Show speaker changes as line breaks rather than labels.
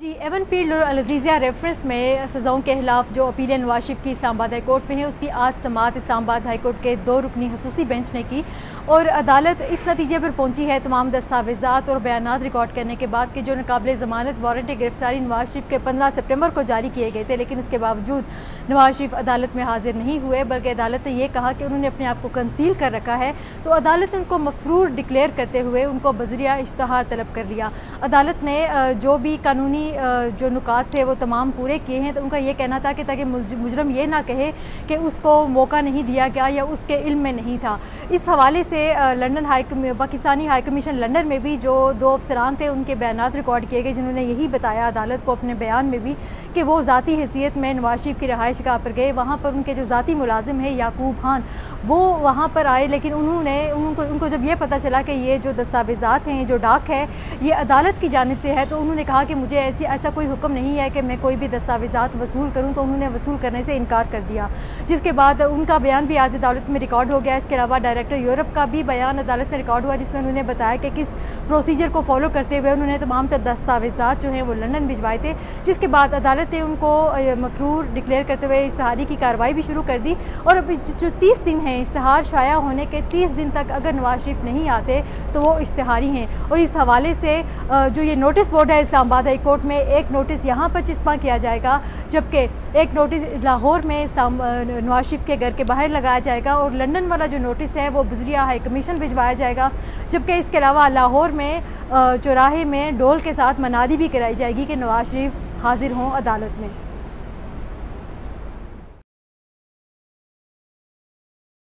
जी, Avon field और Al-Azizia reference में सज़ाओं के खिलाफ जो अपील नवाज शरीफ की इस्लामाबाद हाई कोर्ट में है, उसकी आज समाअत इस्लामाबाद हाई कोर्ट के 2 रुकनी खसूसी बेंच ने की और अदालत इस नतीजे पर पहुंची है तमाम दस्तावेज़ात और बयानात रिकॉर्ड करने के बाद कि जो नाक़ाबिल ज़मानत वारंट गिरफ्तारी नवाज शरीफ के 15 सितंबर को जारी किए गए थे, लेकिन उसके बावजूद नवाज शरीफ अदालत में हाजिर नहीं हुए, बल्कि अदालत ने यह कहा कि उन्होंने अपने आप को कंसील कर रखा है। तो अदालत ने उनको मफरूर डिक्लेयर करते हुए उनको बज़रिया इश्तहार तलब कर लिया। अदालत ने जो भी कानूनी जो नुकात थे वो तमाम पूरे किए हैं। तो उनका ये कहना था कि ताकि मुजरम ये ना कहे कि उसको मौका नहीं दिया गया या उसके इल्म में नहीं था। इस हवाले से London Pakistani high commission London में भी जो 2 अफसरान थे, उनके बयानात रिकॉर्ड किए गए, जिन्होंने यही बताया अदालत को अपने बयान में भी कि वो ज़ाती हैसियत में नवाज शरीफ की रहायशगाह पर गए। वहाँ पर उनके जो ज़ाती मुलाजिम है याकूब खान, वो वहाँ पर आए, लेकिन उनको जब ये पता चला कि ये जो दस्तावेज़ात हैं, जो डाक है, ये अदालत की जानिब से है, तो उन्होंने कहा कि मुझे ऐसा कोई हुक्म नहीं है कि मैं कोई भी दस्तावेज़ात वसूल करूं। तो उन्होंने वसूल करने से इनकार कर दिया, जिसके बाद उनका बयान भी आज अदालत में रिकॉर्ड हो गया। इसके अलावा डायरेक्टर यूरोप का भी बयान अदालत में रिकॉर्ड हुआ, जिसमें उन्होंने बताया कि किस प्रोसीजर को फॉलो करते हुए उन्होंने तमाम तर दस्तावेज़ात जो हैं वो लंदन भिजवाए थे। जिसके बाद अदालत ने उनको मफरूर डिक्लेयर करते हुए इश्तहारी की कार्रवाई भी शुरू कर दी। और अभी जो 30 दिन हैं इश्तहार शाया होने के, 30 दिन तक अगर नवाज शरीफ नहीं आते तो वो इश्तहारी हैं। और इस हवाले से जो ये नोटिस बोर्ड है इस्लामाबाद हाई कोर्ट में, एक नोटिस यहाँ पर चिस्पा किया जाएगा, जबकि एक नोटिस लाहौर में नवाज शरीफ के घर के बाहर लगाया जाएगा और लंदन वाला जो नोटिस है वो बज़रिया हाई कमीशन भिजवाया जाएगा। जबकि इसके अलावा लाहौर में चौराहे में ढोल के साथ मनादी भी कराई जाएगी कि नवाज शरीफ हाजिर हों अदालत में।